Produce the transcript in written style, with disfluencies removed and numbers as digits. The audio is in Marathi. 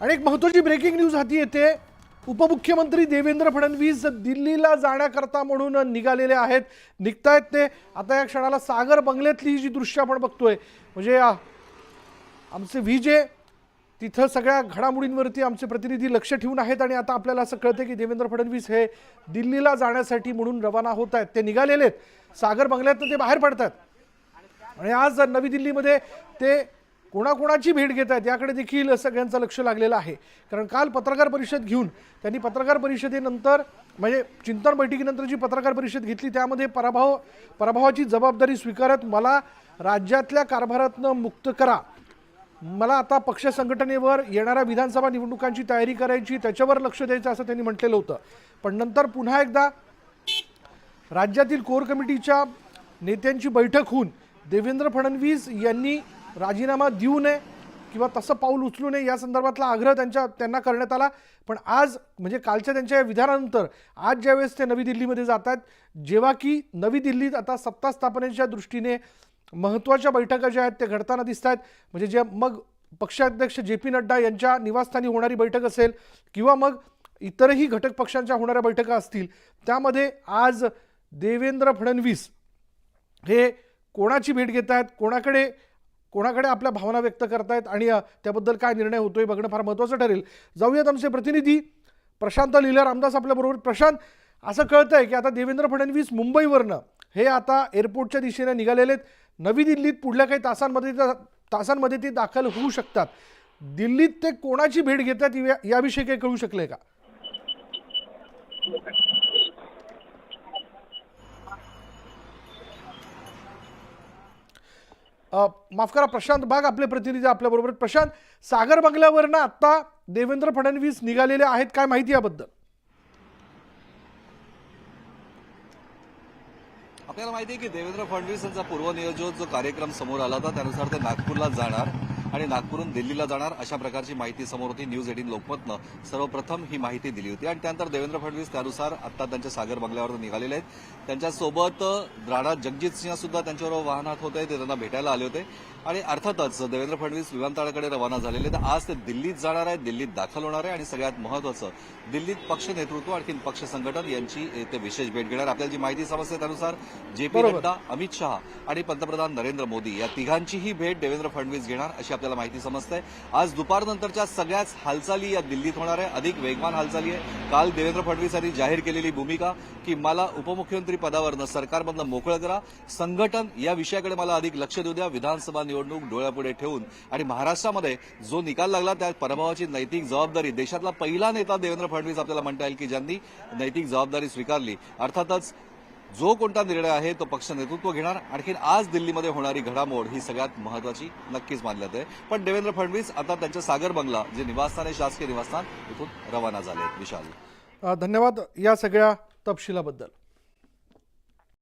आणि एक महत्त्वाची ब्रेकिंग न्यूज हाती येते। उपमुख्यमंत्री देवेंद्र फडणवीस दिल्लीला जाण्याकरता म्हणून निघालेले आहेत। निघतायत ते आता या क्षणाला सागर बंगल्यातली जी दृश्य आपण बघतोय, म्हणजे आमचे विजे तिथं सगळ्या घडामोडींवरती आमचे प्रतिनिधी लक्ष ठेवून आहेत। आणि आता आपल्याला असं कळतं की देवेंद्र फडणवीस हे दिल्लीला जाण्यासाठी म्हणून रवाना होत आहेत। ते निघालेले आहेत, सागर बंगल्यातून ते बाहेर पडतात आणि आज नवी दिल्लीमध्ये ते कोणाकोणाची भेट घेत आहेत याकडे देखील सगळ्यांचं लक्ष लागलेलं आहे। कारण काल पत्रकार परिषद घेऊन त्यांनी पत्रकार परिषदेनंतर म्हणजे चिंतन बैठकीनंतर जी पत्रकार परिषद घेतली त्यामध्ये पराभवाची जबाबदारी स्वीकारत मला राज्यातल्या कारभारातनं मुक्त करा, मला आता पक्ष संघटनेवर येणाऱ्या विधानसभा निवडणुकांची तयारी करायची, त्याच्यावर लक्ष द्यायचं असं त्यांनी म्हटलेलं होतं। पण नंतर पुन्हा एकदा राज्यातील कोर कमिटीच्या नेत्यांची बैठक होऊन देवेंद्र फडणवीस यांनी राजीनामा देऊ नये किंवा तसं पाऊल उचलू नये या संदर्भातला आग्रह त्यांना करण्यात आला। पण आज म्हणजे कालच्या त्यांच्या विधानानंतर आज ज्यावेळेस ते नवी दिल्लीमध्ये जात आहेत, जेव्हा की नवी दिल्लीत आता सत्ता स्थापनेच्या दृष्टीने महत्त्वाच्या बैठका ज्या आहेत ते घडताना दिसत आहेत। म्हणजे जे मग पक्षाध्यक्ष JP नड्डा यांच्या निवासस्थानी होणारी बैठक असेल किंवा मग इतरही घटक पक्षांच्या होणाऱ्या बैठका असतील, त्यामध्ये आज देवेंद्र फडणवीस हे कोणाची भेट घेत आहेत, कोणाकडे आपल्या भावना व्यक्त करतायत आणि त्याबद्दल काय निर्णय होतोय बघणं फार महत्त्वाचं ठरेल। जाऊयात आमचे प्रतिनिधी प्रशांत लीला रामदास आपल्याबरोबर। प्रशांत, असं कळतंय की आता देवेंद्र फडणवीस मुंबईवरनं हे आता एअरपोर्टच्या दिशेने निघालेले आहेत। नवी दिल्लीत पुढल्या काही तासांमध्ये ते दाखल होऊ शकतात। दिल्लीत ते कोणाची भेट घेतात याविषयी काही कळू शकले का? माफ करा प्रशांत बाग आपले प्रतिनिधी आपल्याबरोबर। प्रशांत, सागर बंगल्यावरनं आता देवेंद्र फडणवीस निघालेले आहेत, काय माहिती याबद्दल? आपल्याला माहिती आहे की देवेंद्र फडणवीस यांचा पूर्वनियोजित जो कार्यक्रम समोर आला होता त्यानुसार ते नागपूरला जाणार आणि नागपूरहून दिल्लीला जाणार अशा प्रकारची माहिती समोर होती। न्यूज 18 लोकमतनं सर्वप्रथम ही माहिती दिली होती आणि त्यानंतर देवेंद्र फडणवीस त्यानुसार आता त्यांच्या सागर बंगल्यावर निघालेले आहेत। त्यांच्यासोबत राणा जगजित सिंह सुद्धा त्यांच्याबरोबर वाहनात होते, ते त्यांना भेटायला आले होते आणि अर्थातच देवेंद्र फडणवीस विमानतळाकडे रवाना झालेले। तर आज ते दिल्लीत जाणार आहेत, दिल्लीत दाखल होणार आहे आणि सगळ्यात महत्त्वाचं दिल्लीत पक्ष नेतृत्व आणखी पक्ष संघटन यांची ते विशेष भेट घेणार। आपल्याला जी माहिती समजते त्यानुसार JP नड्डा, अमित शहा आणि पंतप्रधान नरेंद्र मोदी या तिघांचीही भेट देवेंद्र फडणवीस घेणार अशी आपल्याला माहिती समजते। आज दुपारनंतरच्या सगळ्याच हालचाली या दिल्लीत होणार आहे, अधिक वेगवान हालचाली आहे। काल देवेंद्र फडणवीस यांनी जाहीर केलेली भूमिका की मला उपमुख्यमंत्री पदावरनं सरकारमधनं मोकळं करा, संघटन या विषयाकडे मला अधिक लक्ष देऊ द्या, विधानसभा निवडणूक डोळ्यापुढे ठेवून आणि महाराष्ट्रामध्ये जो निकाल लागला त्या पराभवाची नैतिक जबाबदारी देशातला पहिला नेता देवेंद्र फडणवीस आपल्याला म्हणता येईल की ज्यांनी नैतिक जबाबदारी स्वीकारली। अर्थातच जो कोणता निर्णय आहे तो पक्ष नेतृत्व घेणार। आणखीन आज दिल्लीमध्ये होणारी घडामोड ही सगळ्यात महत्त्वाची नक्कीच मानली जाते। पण देवेंद्र फडणवीस आता त्यांच्या सागर बंगला जे निवासस्थान आहे शासकीय निवासस्थान इथून रवाना झाले। विशाल, धन्यवाद या सगळ्या तपशिलाबद्दल।